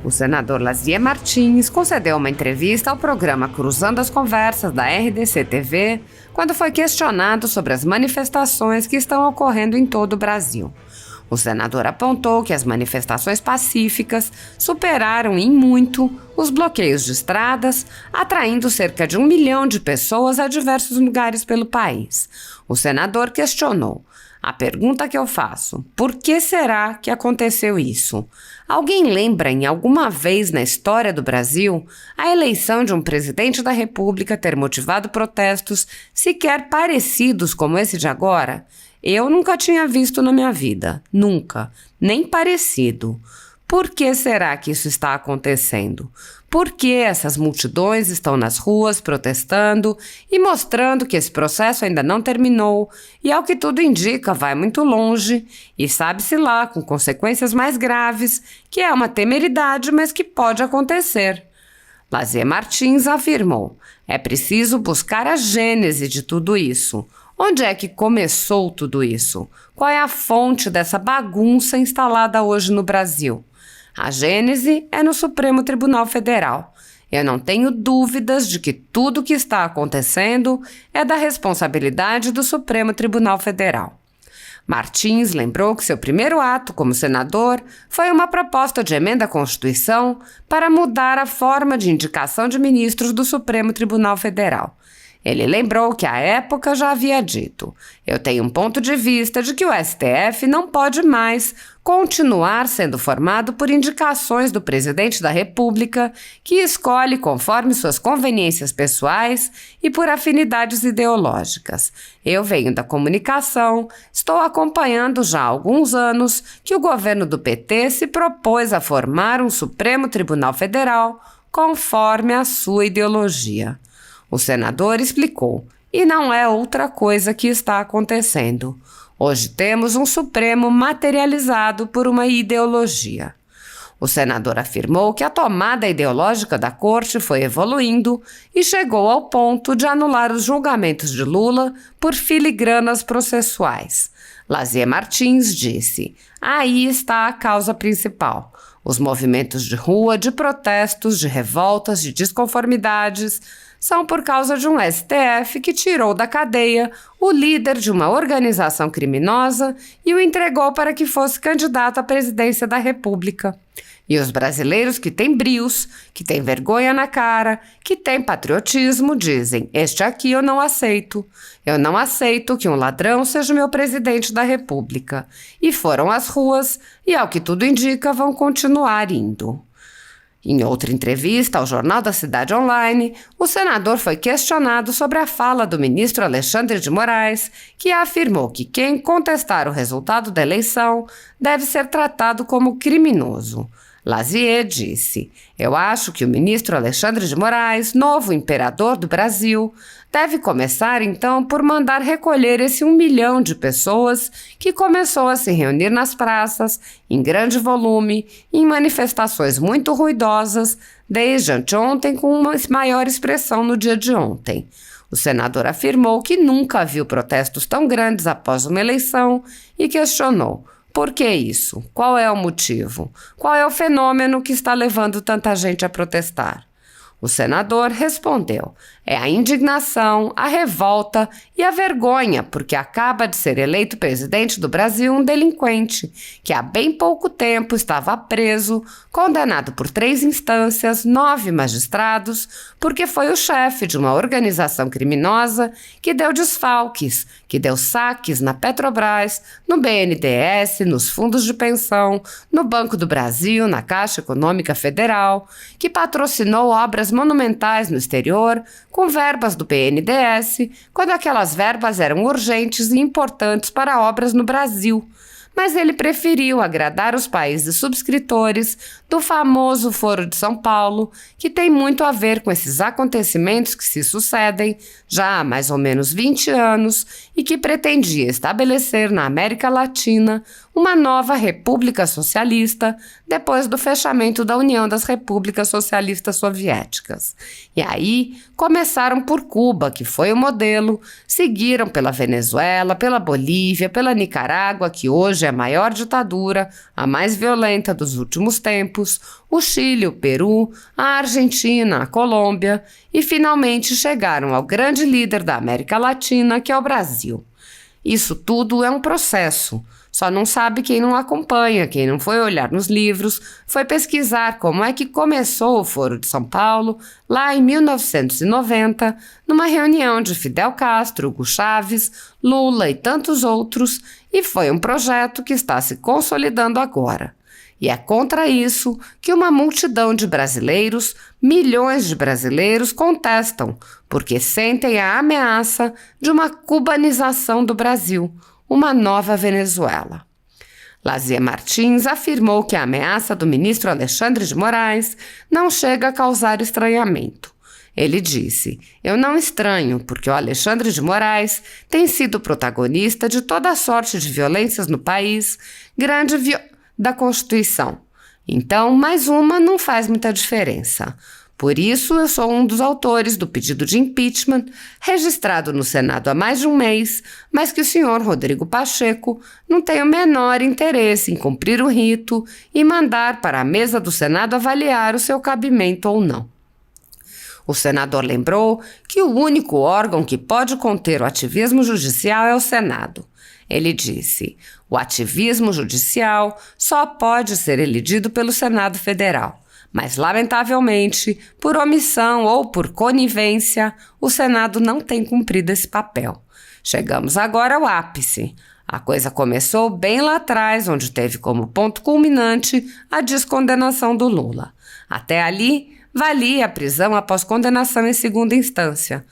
O senador Lazier Martins concedeu uma entrevista ao programa Cruzando as Conversas da RDC-TV quando foi questionado sobre as manifestações que estão ocorrendo em todo o Brasil. O senador apontou que as manifestações pacíficas superaram em muito os bloqueios de estradas, atraindo cerca de 1 milhão de pessoas a diversos lugares pelo país. O senador questionou: a pergunta que eu faço, por que será que aconteceu isso? Alguém lembra em alguma vez na história do Brasil a eleição de um presidente da República ter motivado protestos sequer parecidos como esse de agora? Eu nunca tinha visto na minha vida, nunca, nem parecido. Por que será que isso está acontecendo? Por que essas multidões estão nas ruas protestando e mostrando que esse processo ainda não terminou e, ao que tudo indica, vai muito longe e sabe-se lá com consequências mais graves, que é uma temeridade, mas que pode acontecer? Lazier Martins afirmou: é preciso buscar a gênese de tudo isso. Onde é que começou tudo isso? Qual é a fonte dessa bagunça instalada hoje no Brasil? A gênese é no Supremo Tribunal Federal. Eu não tenho dúvidas de que tudo o que está acontecendo é da responsabilidade do Supremo Tribunal Federal. Martins lembrou que seu primeiro ato como senador foi uma proposta de emenda à Constituição para mudar a forma de indicação de ministros do Supremo Tribunal Federal. Ele lembrou que à época já havia dito: eu tenho um ponto de vista de que o STF não pode mais continuar sendo formado por indicações do presidente da República, que escolhe conforme suas conveniências pessoais e por afinidades ideológicas. Eu venho da comunicação, estou acompanhando já há alguns anos que o governo do PT se propôs a formar um Supremo Tribunal Federal conforme a sua ideologia. O senador explicou: e não é outra coisa que está acontecendo. Hoje temos um Supremo materializado por uma ideologia. O senador afirmou que a tomada ideológica da corte foi evoluindo e chegou ao ponto de anular os julgamentos de Lula por filigranas processuais. Lazier Martins disse: aí está a causa principal. Os movimentos de rua, de protestos, de revoltas, de desconformidades são por causa de um STF que tirou da cadeia o líder de uma organização criminosa e o entregou para que fosse candidato à presidência da República. E os brasileiros que têm brios, que têm vergonha na cara, que têm patriotismo, dizem: este aqui eu não aceito. Eu não aceito que um ladrão seja meu presidente da República. E foram às ruas e, ao que tudo indica, vão continuar indo. Em outra entrevista ao Jornal da Cidade Online, o senador foi questionado sobre a fala do ministro Alexandre de Moraes, que afirmou que quem contestar o resultado da eleição deve ser tratado como criminoso. Lazier disse: eu acho que o ministro Alexandre de Moraes, novo imperador do Brasil, deve começar então por mandar recolher esse 1 milhão de pessoas que começou a se reunir nas praças, em grande volume, em manifestações muito ruidosas, desde anteontem com uma maior expressão no dia de ontem. O senador afirmou que nunca viu protestos tão grandes após uma eleição e questionou: por que isso? Qual é o motivo? Qual é o fenômeno que está levando tanta gente a protestar? O senador respondeu: é a indignação, a revolta e a vergonha, porque acaba de ser eleito presidente do Brasil um delinquente, que há bem pouco tempo estava preso, condenado por 3 instâncias, 9 magistrados, porque foi o chefe de uma organização criminosa que deu desfalques, que deu saques na Petrobras, no BNDES, nos fundos de pensão, no Banco do Brasil, na Caixa Econômica Federal, que patrocinou obras monumentais no exterior, com verbas do BNDES, quando aquelas verbas eram urgentes e importantes para obras no Brasil. Mas ele preferiu agradar os países subscritores do famoso Foro de São Paulo, que tem muito a ver com esses acontecimentos que se sucedem já há mais ou menos 20 anos e que pretendia estabelecer na América Latina uma nova república socialista depois do fechamento da União das Repúblicas Socialistas Soviéticas. E aí começaram por Cuba, que foi o modelo, seguiram pela Venezuela, pela Bolívia, pela Nicarágua, que hoje é a maior ditadura, a mais violenta dos últimos tempos, o Chile, o Peru, a Argentina, a Colômbia e finalmente chegaram ao grande líder da América Latina, que é o Brasil. Isso tudo é um processo. Só não sabe quem não acompanha, quem não foi olhar nos livros, foi pesquisar como é que começou o Foro de São Paulo, lá em 1990, numa reunião de Fidel Castro, Hugo Chávez, Lula e tantos outros, e foi um projeto que está se consolidando agora. E é contra isso que uma multidão de brasileiros, milhões de brasileiros, contestam, porque sentem a ameaça de uma cubanização do Brasil, uma nova Venezuela. Lazier Martins afirmou que a ameaça do ministro Alexandre de Moraes não chega a causar estranhamento. Ele disse: "Eu não estranho, porque o Alexandre de Moraes tem sido protagonista de toda a sorte de violências no país, da Constituição. Então, mais uma não faz muita diferença. Por isso, eu sou um dos autores do pedido de impeachment, registrado no Senado há mais de um mês, mas que o senhor Rodrigo Pacheco não tem o menor interesse em cumprir o rito e mandar para a mesa do Senado avaliar o seu cabimento ou não." O senador lembrou que o único órgão que pode conter o ativismo judicial é o Senado. Ele disse: "O ativismo judicial só pode ser elidido pelo Senado Federal, mas, lamentavelmente, por omissão ou por conivência, o Senado não tem cumprido esse papel. Chegamos agora ao ápice. A coisa começou bem lá atrás, onde teve como ponto culminante a descondenação do Lula. Até ali, valia a prisão após condenação em segunda instância.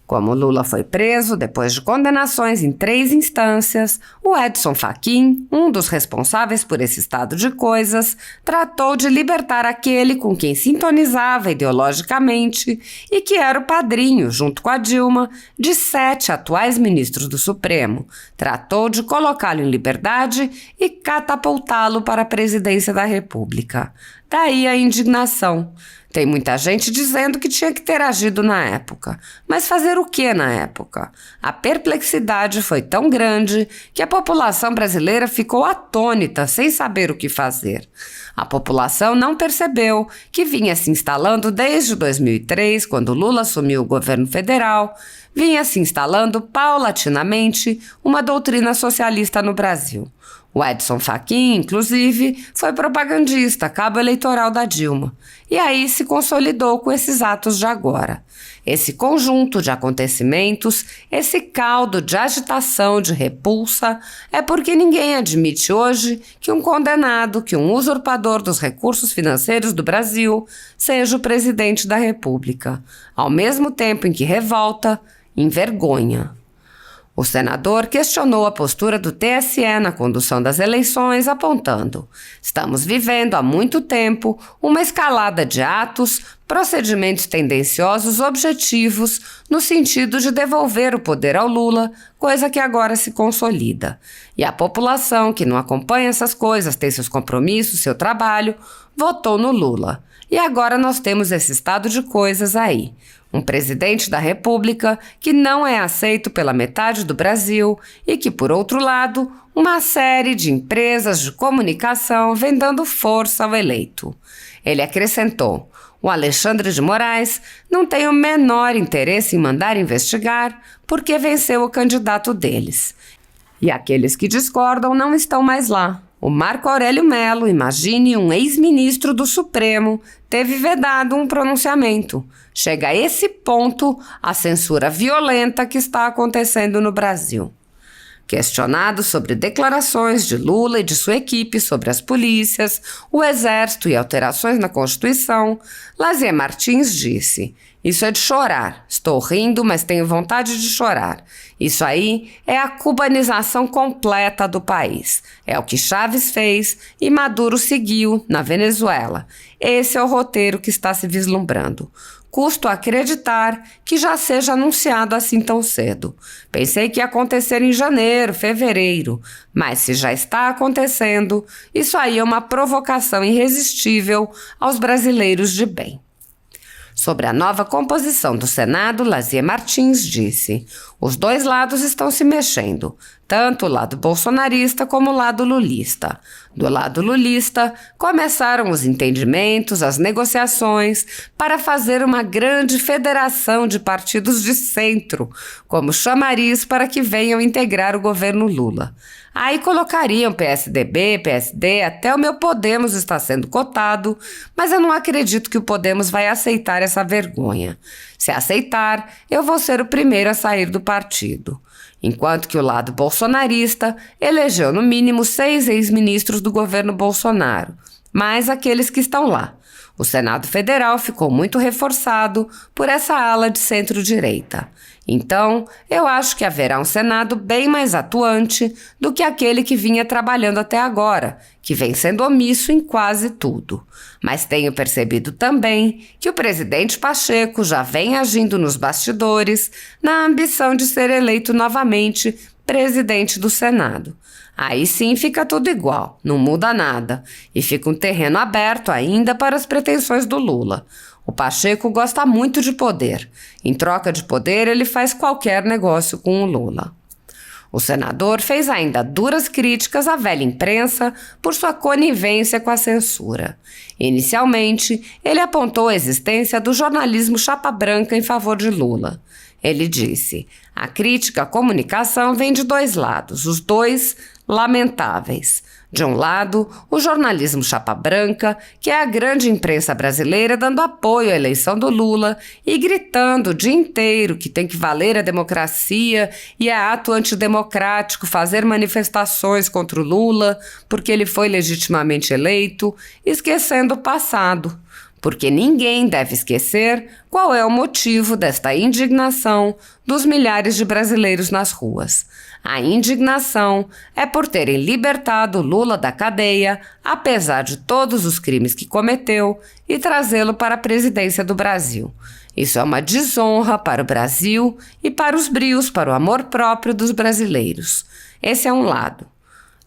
Como Lula foi preso depois de condenações em 3 instâncias, o Edson Fachin, um dos responsáveis por esse estado de coisas, tratou de libertar aquele com quem sintonizava ideologicamente e que era o padrinho, junto com a Dilma, de 7 atuais ministros do Supremo. Tratou de colocá-lo em liberdade e catapultá-lo para a presidência da República. Daí a indignação. Tem muita gente dizendo que tinha que ter agido na época. Mas fazer o que na época? A perplexidade foi tão grande que a população brasileira ficou atônita, sem saber o que fazer. A população não percebeu que vinha se instalando desde 2003, quando Lula assumiu o governo federal, vinha se instalando paulatinamente uma doutrina socialista no Brasil. O Edson Fachin, inclusive, foi propagandista, cabo eleitoral da Dilma. E aí se consolidou com esses atos de agora. Esse conjunto de acontecimentos, esse caldo de agitação, de repulsa, é porque ninguém admite hoje que um condenado, que um usurpador dos recursos financeiros do Brasil, seja o presidente da República, ao mesmo tempo em que revolta, envergonha. O senador questionou a postura do TSE na condução das eleições, apontando: "Estamos vivendo há muito tempo uma escalada de atos, procedimentos tendenciosos objetivos no sentido de devolver o poder ao Lula, coisa que agora se consolida. E a população que não acompanha essas coisas, tem seus compromissos, seu trabalho, votou no Lula. E agora nós temos esse estado de coisas aí. Um presidente da República que não é aceito pela metade do Brasil e que, por outro lado, uma série de empresas de comunicação vem dando força ao eleito." Ele acrescentou: "O Alexandre de Moraes não tem o menor interesse em mandar investigar porque venceu o candidato deles. E aqueles que discordam não estão mais lá. O Marco Aurélio Mello, imagine um ex-ministro do Supremo, teve vedado um pronunciamento. Chega a esse ponto a censura violenta que está acontecendo no Brasil." Questionado sobre declarações de Lula e de sua equipe sobre as polícias, o Exército e alterações na Constituição, Lazier Martins disse: Isso é de chorar. Estou rindo, mas tenho vontade de chorar. Isso aí é a cubanização completa do país. É o que Chávez fez e Maduro seguiu na Venezuela. Esse é o roteiro que está se vislumbrando. Custo acreditar que já seja anunciado assim tão cedo. Pensei que ia acontecer em janeiro, fevereiro, mas se já está acontecendo, isso aí é uma provocação irresistível aos brasileiros de bem. Sobre a nova composição do Senado, Lazier Martins disse: os dois lados estão se mexendo, tanto o lado bolsonarista como o lado lulista. Do lado lulista, começaram os entendimentos, as negociações para fazer uma grande federação de partidos de centro, como chamariz para que venham integrar o governo Lula. Aí colocariam PSDB, PSD, até o meu Podemos está sendo cotado, mas eu não acredito que o Podemos vai aceitar essa vergonha. Se aceitar, eu vou ser o primeiro a sair do partido. Enquanto que o lado bolsonarista elegeu no mínimo 6 ex-ministros do governo Bolsonaro, mais aqueles que estão lá. O Senado Federal ficou muito reforçado por essa ala de centro-direita. Então, eu acho que haverá um Senado bem mais atuante do que aquele que vinha trabalhando até agora, que vem sendo omisso em quase tudo. Mas tenho percebido também que o presidente Pacheco já vem agindo nos bastidores na ambição de ser eleito novamente presidente do Senado. Aí sim fica tudo igual, não muda nada, e fica um terreno aberto ainda para as pretensões do Lula. O Pacheco gosta muito de poder. Em troca de poder, ele faz qualquer negócio com o Lula. O senador fez ainda duras críticas à velha imprensa por sua conivência com a censura. Inicialmente, ele apontou a existência do jornalismo chapa branca em favor de Lula. Ele disse: a crítica à comunicação vem de dois lados, os dois lamentáveis. De um lado, o jornalismo chapa branca, que é a grande imprensa brasileira dando apoio à eleição do Lula e gritando o dia inteiro que tem que valer a democracia e é ato antidemocrático fazer manifestações contra o Lula porque ele foi legitimamente eleito, esquecendo o passado. Porque ninguém deve esquecer qual é o motivo desta indignação dos milhares de brasileiros nas ruas. A indignação é por terem libertado Lula da cadeia, apesar de todos os crimes que cometeu, e trazê-lo para a presidência do Brasil. Isso é uma desonra para o Brasil e para os brios, para o amor próprio dos brasileiros. Esse é um lado.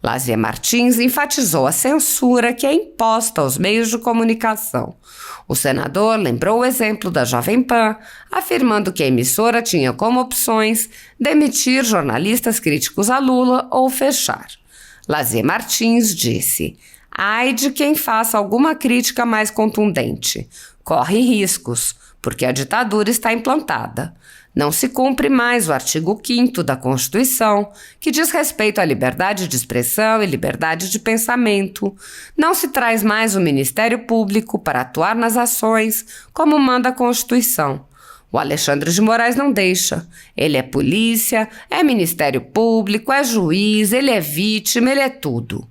Lazier Martins enfatizou a censura que é imposta aos meios de comunicação. O senador lembrou o exemplo da Jovem Pan, afirmando que a emissora tinha como opções demitir jornalistas críticos a Lula ou fechar. Lazier Martins disse: ai de quem faça alguma crítica mais contundente. Corre riscos, porque a ditadura está implantada. Não se cumpre mais o artigo 5º da Constituição, que diz respeito à liberdade de expressão e liberdade de pensamento. Não se traz mais o Ministério Público para atuar nas ações, como manda a Constituição. O Alexandre de Moraes não deixa. Ele é polícia, é Ministério Público, é juiz, ele é vítima, ele é tudo.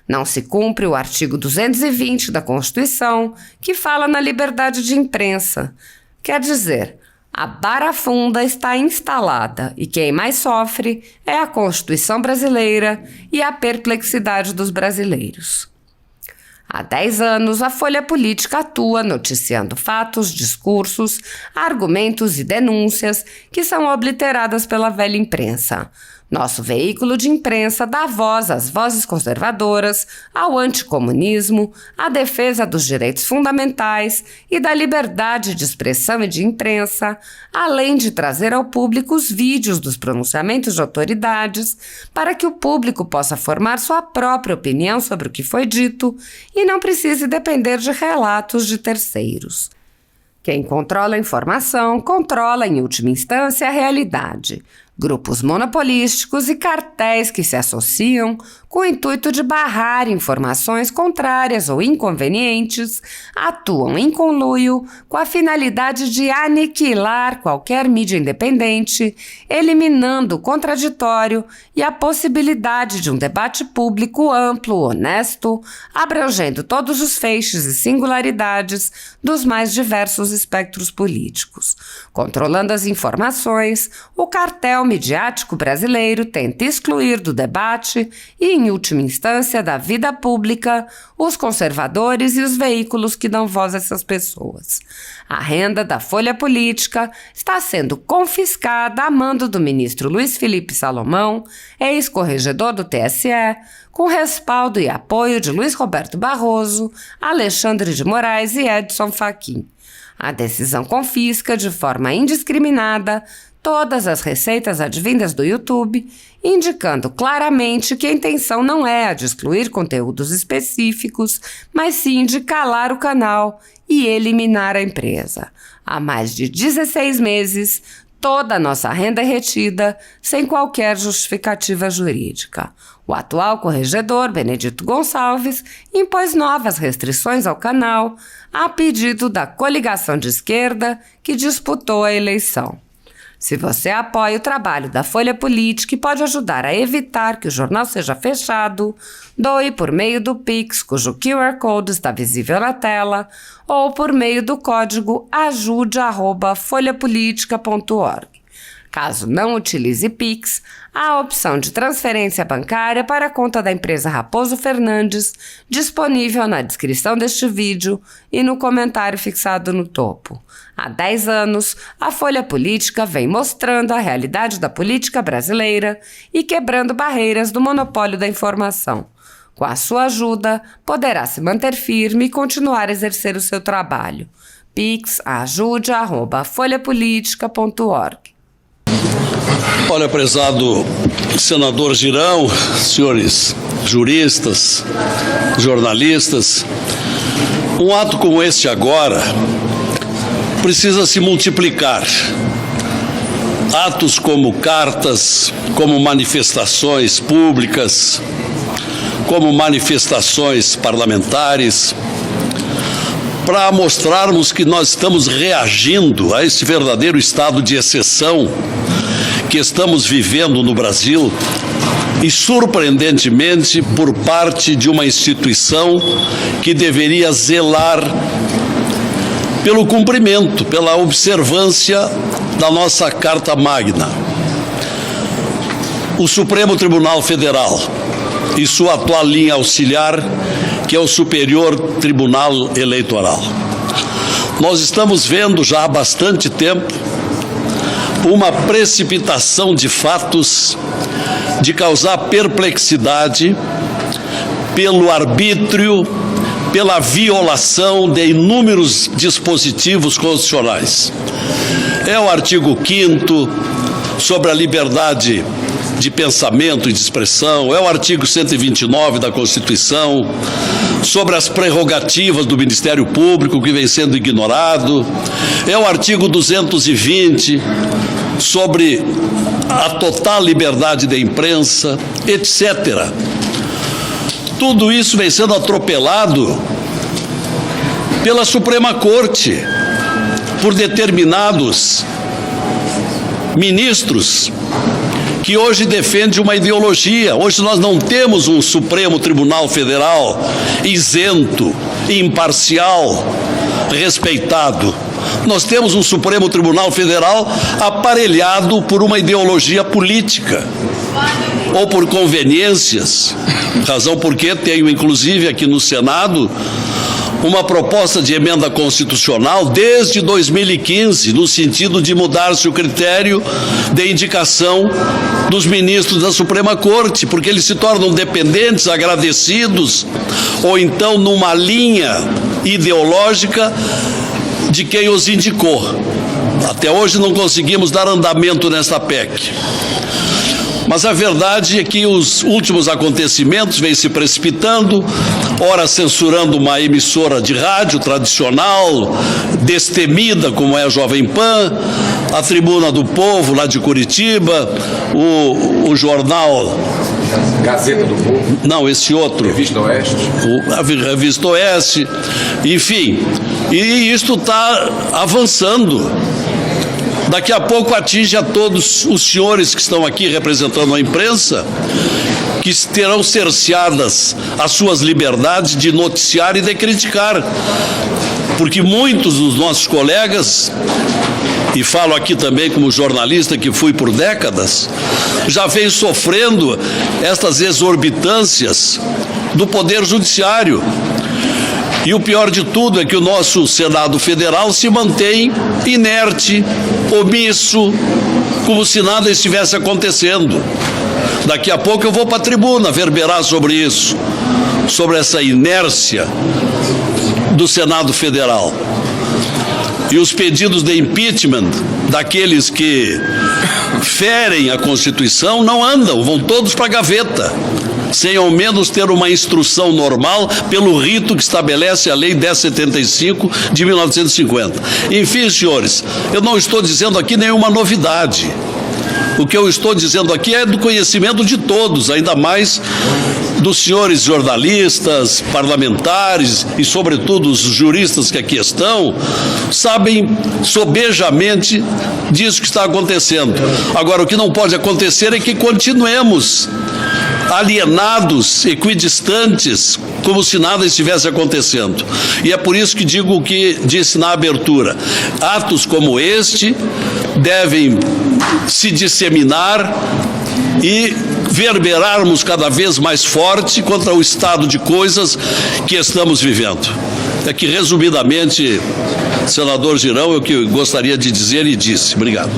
Não se cumpre o artigo 220 da Constituição, que fala na liberdade de imprensa. Quer dizer, a barafunda está instalada e quem mais sofre é a Constituição brasileira e a perplexidade dos brasileiros. Há 10 anos, a Folha Política atua noticiando fatos, discursos, argumentos e denúncias que são obliteradas pela velha imprensa. Nosso veículo de imprensa dá voz às vozes conservadoras, ao anticomunismo, à defesa dos direitos fundamentais e da liberdade de expressão e de imprensa, além de trazer ao público os vídeos dos pronunciamentos de autoridades para que o público possa formar sua própria opinião sobre o que foi dito e não precise depender de relatos de terceiros. Quem controla a informação, controla, em última instância, a realidade. Grupos monopolísticos e cartéis que se associam com o intuito de barrar informações contrárias ou inconvenientes, atuam em conluio com a finalidade de aniquilar qualquer mídia independente, eliminando o contraditório e a possibilidade de um debate público amplo, honesto, abrangendo todos os feixes e singularidades dos mais diversos espectros políticos. Controlando as informações, o cartel midiático brasileiro tenta excluir do debate e, em última instância, da vida pública, os conservadores e os veículos que dão voz a essas pessoas. A renda da Folha Política está sendo confiscada a mando do ministro Luiz Felipe Salomão, ex-corregedor do TSE, com respaldo e apoio de Luiz Roberto Barroso, Alexandre de Moraes e Edson Fachin. A decisão confisca, de forma indiscriminada, todas as receitas advindas do YouTube, indicando claramente que a intenção não é a de excluir conteúdos específicos, mas sim de calar o canal e eliminar a empresa. Há mais de 16 meses, toda a nossa renda é retida, sem qualquer justificativa jurídica. O atual corregedor, Benedito Gonçalves, impôs novas restrições ao canal, a pedido da coligação de esquerda que disputou a eleição. Se você apoia o trabalho da Folha Política e pode ajudar a evitar que o jornal seja fechado, doe por meio do Pix, cujo QR Code está visível na tela, ou por meio do código ajude@folhapolitica.org. Caso não utilize Pix, há a opção de transferência bancária para a conta da empresa Raposo Fernandes, disponível na descrição deste vídeo e no comentário fixado no topo. Há 10 anos, a Folha Política vem mostrando a realidade da política brasileira e quebrando barreiras do monopólio da informação. Com a sua ajuda, poderá se manter firme e continuar a exercer o seu trabalho. Pix ajude@folhapolitica.org. Olha, prezado senador Girão, senhores juristas, jornalistas, um ato como este agora precisa se multiplicar. Atos como cartas, como manifestações públicas, como manifestações parlamentares, para mostrarmos que nós estamos reagindo a esse verdadeiro estado de exceção que estamos vivendo no Brasil e, surpreendentemente, por parte de uma instituição que deveria zelar pelo cumprimento, pela observância da nossa Carta Magna. O Supremo Tribunal Federal e sua atual linha auxiliar, que é o Superior Tribunal Eleitoral. Nós estamos vendo já há bastante tempo uma precipitação de fatos de causar perplexidade pelo arbítrio, pela violação de inúmeros dispositivos constitucionais. É o artigo 5º sobre a liberdade de pensamento e de expressão, é o artigo 129 da Constituição, sobre as prerrogativas do Ministério Público que vem sendo ignorado, é o artigo 220 sobre a total liberdade da imprensa, etc. Tudo isso vem sendo atropelado pela Suprema Corte, por determinados ministros que hoje defendem uma ideologia. Hoje nós não temos um Supremo Tribunal Federal isento, imparcial, respeitado. Nós temos um Supremo Tribunal Federal aparelhado por uma ideologia política ou por conveniências, razão porque tenho inclusive aqui no Senado uma proposta de emenda constitucional desde 2015, no sentido de mudar-se o critério de indicação dos ministros da Suprema Corte, porque eles se tornam dependentes, agradecidos, ou então numa linha ideológica de quem os indicou. Até hoje não conseguimos dar andamento nessa PEC. Mas a verdade é que os últimos acontecimentos vêm se precipitando, ora censurando uma emissora de rádio tradicional, destemida como é a Jovem Pan, a Tribuna do Povo lá de Curitiba, o jornal... Gazeta do Povo. Não, esse outro. Revista Oeste. A Revista Oeste. Enfim, e isto está avançando. Daqui a pouco atinge a todos os senhores que estão aqui representando a imprensa, que terão cerceadas as suas liberdades de noticiar e de criticar. Porque muitos dos nossos colegas, e falo aqui também como jornalista que fui por décadas, já vem sofrendo estas exorbitâncias do Poder Judiciário. E o pior de tudo é que o nosso Senado Federal se mantém inerte, omisso, como se nada estivesse acontecendo. Daqui a pouco eu vou para a tribuna verberar sobre isso, sobre essa inércia do Senado Federal. E os pedidos de impeachment daqueles que ferem a Constituição não andam, vão todos para a gaveta, sem ao menos ter uma instrução normal pelo rito que estabelece a Lei 1075 de 1950. Enfim, senhores, eu não estou dizendo aqui nenhuma novidade. O que eu estou dizendo aqui é do conhecimento de todos, ainda mais dos senhores jornalistas, parlamentares e, sobretudo, os juristas que aqui estão, sabem sobejamente disso que está acontecendo. Agora, o que não pode acontecer é que continuemos alienados, equidistantes, como se nada estivesse acontecendo. E é por isso que digo o que disse na abertura. Atos como este devem se disseminar e verberarmos cada vez mais forte contra o estado de coisas que estamos vivendo. É que, resumidamente, senador Girão, é o que eu gostaria de dizer e disse. Obrigado.